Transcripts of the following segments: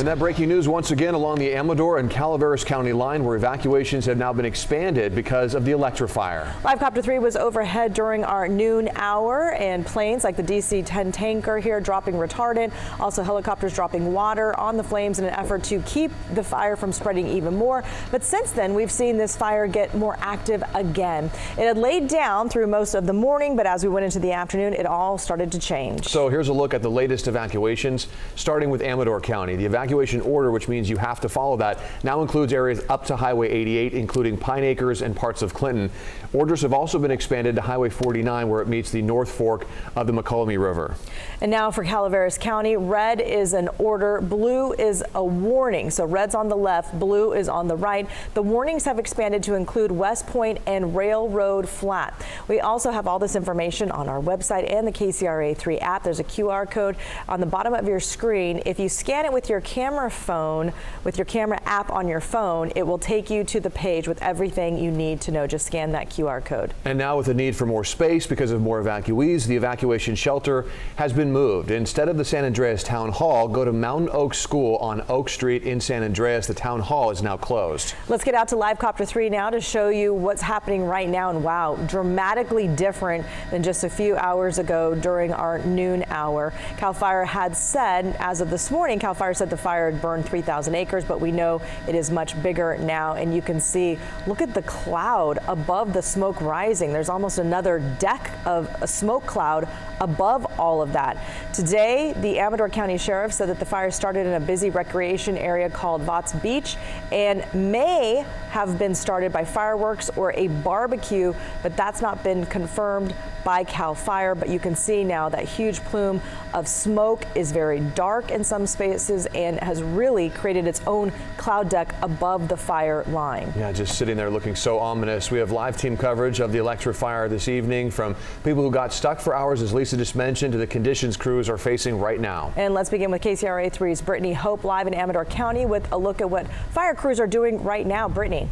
And that breaking news once again along the Amador and Calaveras County line, where evacuations have now been expanded because of the electrifier. Live Copter 3 was overhead during our noon hour, and planes like the DC-10 tanker here dropping retardant, also helicopters dropping water on the flames in an effort to keep the fire from spreading even more. But since then, we've seen this fire get more active again. It had laid down through most of the morning, but as we went into the afternoon, it all started to change. So here's a look at the latest evacuations, starting with Amador County. The evacuation order, which means you have to follow that, now includes areas up to Highway 88, including Pine Acres and parts of Clinton. Orders have also been expanded to Highway 49, where it meets the North Fork of the McCollum River. And now for Calaveras County, red is an order, blue is a warning. So red's on the left, blue is on the right. The warnings have expanded to include West Point and Railroad Flat. We also have all this information on our website and the KCRA 3 app. There's a QR code on the bottom of your screen. If you scan it with your camera phone, with your camera app on your phone, it will take you to the page with everything you need to know. Just scan that QR code. And now, with the need for more space because of more evacuees, the evacuation shelter has been moved. Instead of the San Andreas Town Hall, go to Mountain Oak School on Oak Street in San Andreas. The town hall is now closed. Let's get out to Live Copter 3 now to show you what's happening right now. And wow, dramatically different than just a few hours ago during our noon hour. CAL FIRE had said, as of this morning, CAL FIRE said the fire had burned 3,000 acres, but we know it is much bigger now. And you can see, look at the cloud above the smoke rising. There's almost another deck of a smoke cloud above all of that. Today, the Amador County Sheriff said that the fire started in a busy recreation area called Votts Beach and may have been started by fireworks or a barbecue, but that's not been confirmed by CAL FIRE. But you can see now that huge plume of smoke is very dark in some spaces and has really created its own cloud deck above the fire line. Yeah, just sitting there looking so ominous. We have live team coverage of the electrifier this evening, from people who got stuck for hours, as Lisa just mentioned, to the conditions crews are facing right now. And let's begin with KCRA 3's Brittany Hope live in Amador County with a look at what fire crews are doing right now. Brittany.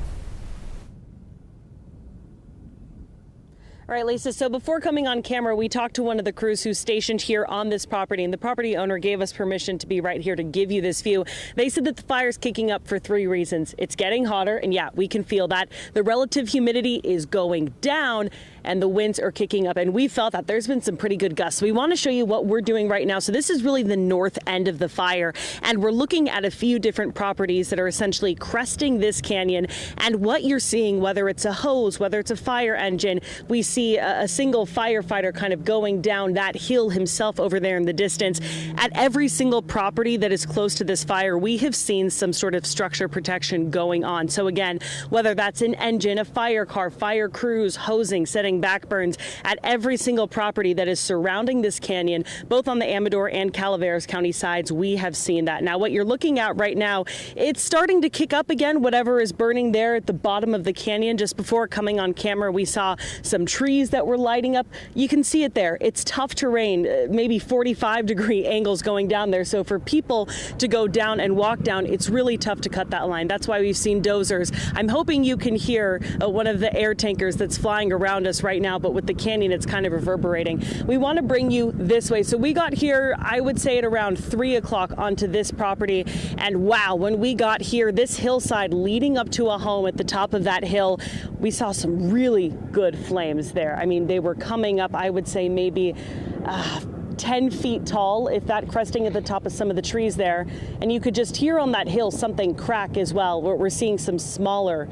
All right, Lisa, so before coming on camera, we talked to one of the crews who's stationed here on this property, and the property owner gave us permission to be right here to give you this view. They said that the fire's kicking up for 3 reasons. It's getting hotter, and yeah, we can feel that. The relative humidity is going down, and the winds are kicking up, and we felt that there's been some pretty good gusts. We want to show you what we're doing right now. So this is really the north end of the fire, and we're looking at a few different properties that are essentially cresting this canyon. And what you're seeing, whether it's a hose, whether it's a fire engine, we see a single firefighter kind of going down that hill himself over there in the distance. At every single property that is close to this fire, we have seen some sort of structure protection going on. So again, whether that's an engine, a fire car, fire crews, hosing, setting backburns, at every single property that is surrounding this canyon, both on the Amador and Calaveras County sides, we have seen that. Now, what you're looking at right now, it's starting to kick up again, whatever is burning there at the bottom of the canyon. Just before coming on camera, we saw some trees that were lighting up. You can see it there. It's tough terrain, maybe 45-degree angles going down there. So for people to go down and walk down, it's really tough to cut that line. That's why we've seen dozers. I'm hoping you can hear one of the air tankers that's flying around us right now, but with the canyon, it's kind of reverberating. We want to bring you this way. So we got here, I would say at around 3 o'clock onto this property. And wow, when we got here, this hillside leading up to a home at the top of that hill, we saw some really good flames there. I mean, they were coming up, I would say maybe 10 feet tall, if that, cresting at the top of some of the trees there. And you could just hear on that hill something crack as well. We're seeing some smaller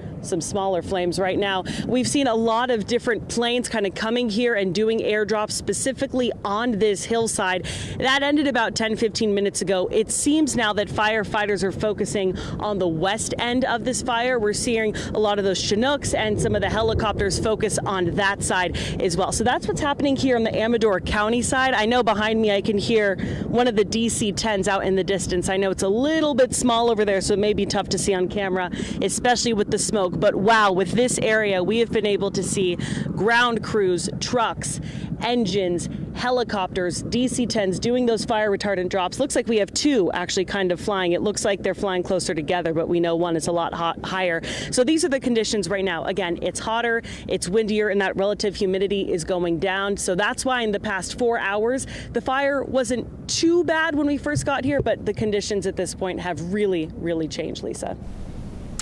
flames right now. We've seen a lot of different planes kind of coming here and doing airdrops specifically on this hillside. That ended about 10-15 minutes ago. It seems now that firefighters are focusing on the west end of this fire. We're seeing a lot of those Chinooks and some of the helicopters focus on that side as well. So that's what's happening here on the Amador County side. I know behind me I can hear one of the DC-10s out in the distance. I know it's a little bit small over there, so it may be tough to see on camera, especially with the smoke. But wow, with this area, we have been able to see ground crews, trucks, engines, helicopters, DC-10s doing those fire retardant drops. Looks like we have two actually kind of flying. It looks like they're flying closer together, but we know one is a lot higher. So these are the conditions right now. Again, it's hotter, it's windier, and that relative humidity is going down. So that's why in the past 4 hours, the fire wasn't too bad when we first got here, but the conditions at this point have really, really changed, Lisa.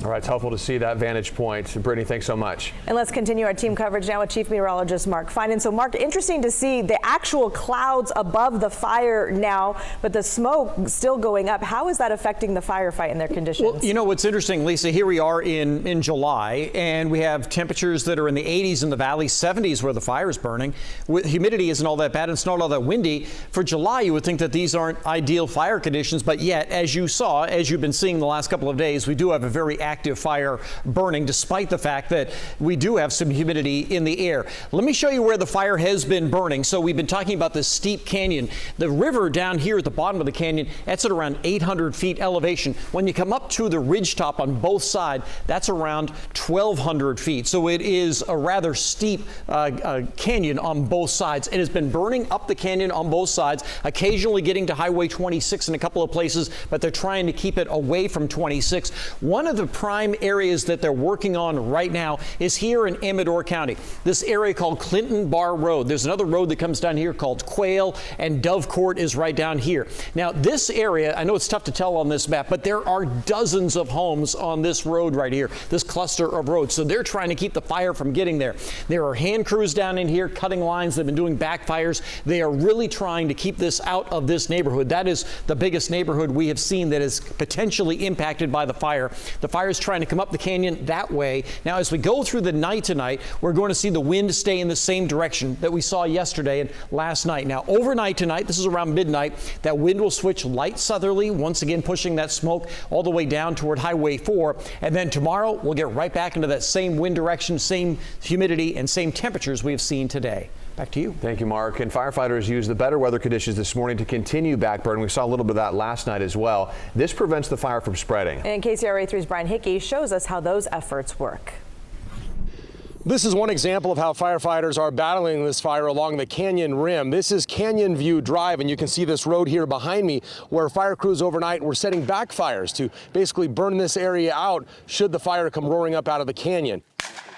All right, it's helpful to see that vantage point. Brittany, thanks so much. And let's continue our team coverage now with Chief Meteorologist Mark Finan. So, Mark, interesting to see the actual clouds above the fire now, but the smoke still going up. How is that affecting the firefight and their conditions? Well, you know what's interesting, Lisa, here we are in July, and we have temperatures that are in the 80s in the valley, 70s where the fire is burning. Humidity isn't all that bad, and it's not all that windy. For July, you would think that these aren't ideal fire conditions, but yet, as you saw, as you've been seeing the last couple of days, we do have a very active fire burning, despite the fact that we do have some humidity in the air. Let me show you where the fire has been burning. So we've been talking about this steep canyon. The river down here at the bottom of the canyon, that's at around 800 feet elevation. When you come up to the ridgetop on both sides, that's around 1,200 feet. So it is a rather steep canyon on both sides. It has been burning up the canyon on both sides, occasionally getting to Highway 26 in a couple of places, but they're trying to keep it away from 26. One of the prime areas that they're working on right now is here in Amador County. This area called Clinton Bar Road. There's another road that comes down here called Quail, and Dove Court is right down here. Now, this area, I know it's tough to tell on this map, but there are dozens of homes on this road right here, this cluster of roads. So they're trying to keep the fire from getting there. There are hand crews down in here cutting lines. They've been doing backfires. They are really trying to keep this out of this neighborhood. That is the biggest neighborhood we have seen that is potentially impacted by the fire. The fire is trying to come up the canyon that way. Now, as we go through the night tonight, we're going to see the wind stay in the same direction that we saw yesterday and last night. Now, overnight tonight, this is around midnight, that wind will switch light southerly, once again pushing that smoke all the way down toward Highway 4. And then tomorrow, we'll get right back into that same wind direction, same humidity, and same temperatures we have seen today. Back to you. Thank you, Mark. And firefighters used the better weather conditions this morning to continue backburning. We saw a little bit of that last night as well. This prevents the fire from spreading. And KCRA 3's Brian Hickey shows us how those efforts work. This is one example of how firefighters are battling this fire along the canyon rim. This is Canyon View Drive, and you can see this road here behind me where fire crews overnight were setting backfires to basically burn this area out should the fire come roaring up out of the canyon.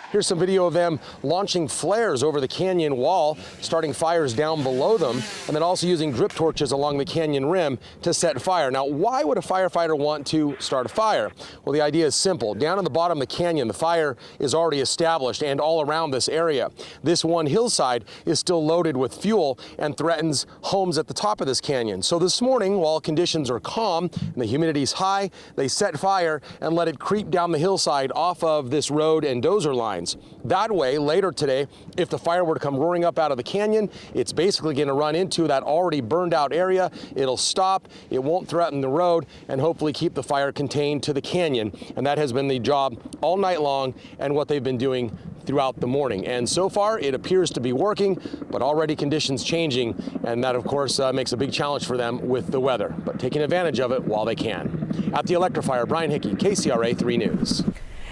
Here's some video of them launching flares over the canyon wall, starting fires down below them, and then also using drip torches along the canyon rim to set fire. Now, why would a firefighter want to start a fire? Well, the idea is simple. Down at the bottom of the canyon, the fire is already established and all around this area. This one hillside is still loaded with fuel and threatens homes at the top of this canyon. So this morning, while conditions are calm and the humidity is high, they set fire and let it creep down the hillside off of this road and dozer line. That way, later today, if the fire were to come roaring up out of the canyon, it's basically going to run into that already burned out area. It'll stop, it won't threaten the road, and hopefully keep the fire contained to the canyon. And that has been the job all night long and what they've been doing throughout the morning. And so far, it appears to be working, but already conditions changing, and that, of course, makes a big challenge for them with the weather, but taking advantage of it while they can. At the electrifier, Brian Hickey, KCRA 3 News.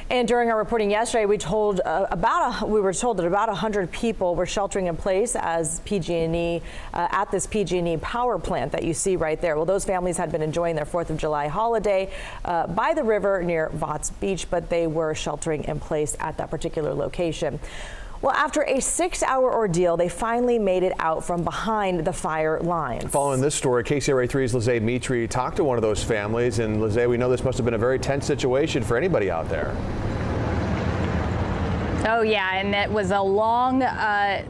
And during our reporting yesterday, we were told that about 100 people were sheltering in place as PG&E at this PG&E power plant that you see right there. Well, those families had been enjoying their 4th of July holiday by the river near Vaughts Beach, but they were sheltering in place at that particular location. Well, after a 6-hour ordeal, they finally made it out from behind the fire lines. Following this story, KCRA 3's Lizzie Mitri talked to one of those families. And Lizzie, we know this must have been a very tense situation for anybody out there. Oh, yeah, and it was a long,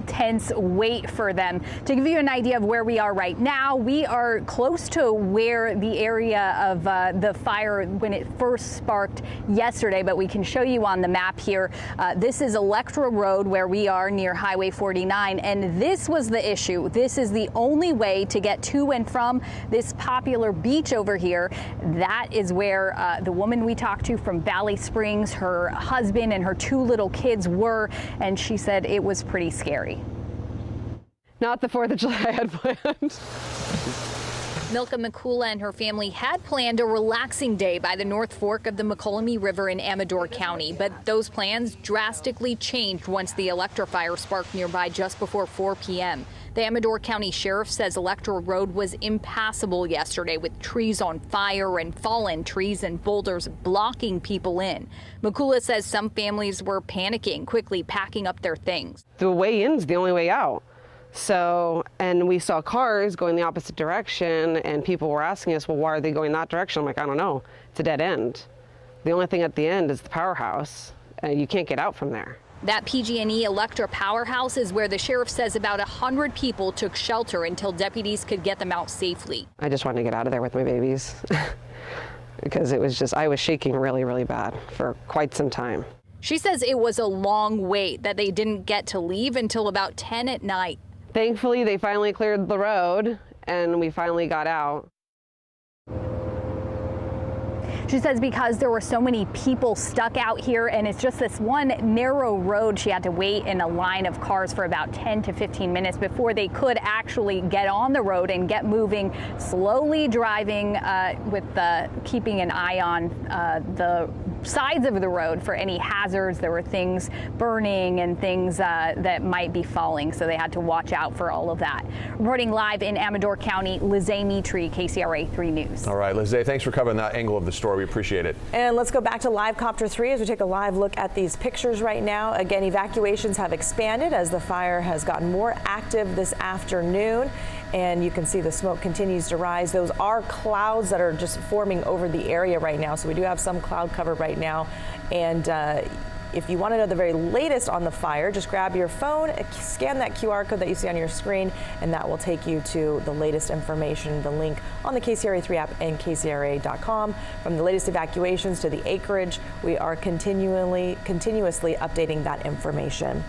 tense wait for them. To give you an idea of where we are right now, we are close to where the area of the fire when it first sparked yesterday, but we can show you on the map here. This is Electra Road where we are near Highway 49, and this was the issue. This is the only way to get to and from this popular beach over here. That is where the woman we talked to from Valley Springs, her husband and her 2 little kids were, and she said it was pretty scary. Not the 4th of July I had planned. Milka Makula and her family had planned a relaxing day by the North Fork of the Mokelumne River in Amador County, but those plans drastically changed once the Electra fire sparked nearby just before 4 p.m. The Amador County Sheriff says Electra Road was impassable yesterday with trees on fire and fallen trees and boulders blocking people in. Makula says some families were panicking, quickly packing up their things. The way in's the only way out. So, and we saw cars going the opposite direction, and people were asking us, well, why are they going that direction? I'm like, I don't know. It's a dead end. The only thing at the end is the powerhouse, and you can't get out from there. That PG&E Electra powerhouse is where the sheriff says about 100 people took shelter until deputies could get them out safely. I just wanted to get out of there with my babies because it was just, I was shaking really, really bad for quite some time. She says it was a long wait, that they didn't get to leave until about 10 at night. Thankfully, they finally cleared the road and we finally got out. She says because there were so many people stuck out here and it's just this one narrow road, she had to wait in a line of cars for about 10 to 15 minutes before they could actually get on the road and get moving, slowly driving with keeping an eye on the sides of the road for any hazards. There were things burning and things that might be falling, so they had to watch out for all of that. Reporting live in Amador County, Lizzie Mitri, KCRA 3 News. All right, Lizzie, thanks for covering that angle of the story. We appreciate it. And let's go back to Live Copter 3 as we take a live look at these pictures right now. Again, evacuations have expanded as the fire has gotten more active this afternoon. And you can see the smoke continues to rise. Those are clouds that are just forming over the area right now. So we do have some cloud cover right now. And if you want to know the very latest on the fire, just grab your phone, scan that QR code that you see on your screen, and that will take you to the latest information, the link on the KCRA 3 app and KCRA.com. From the latest evacuations to the acreage, we are continuously updating that information.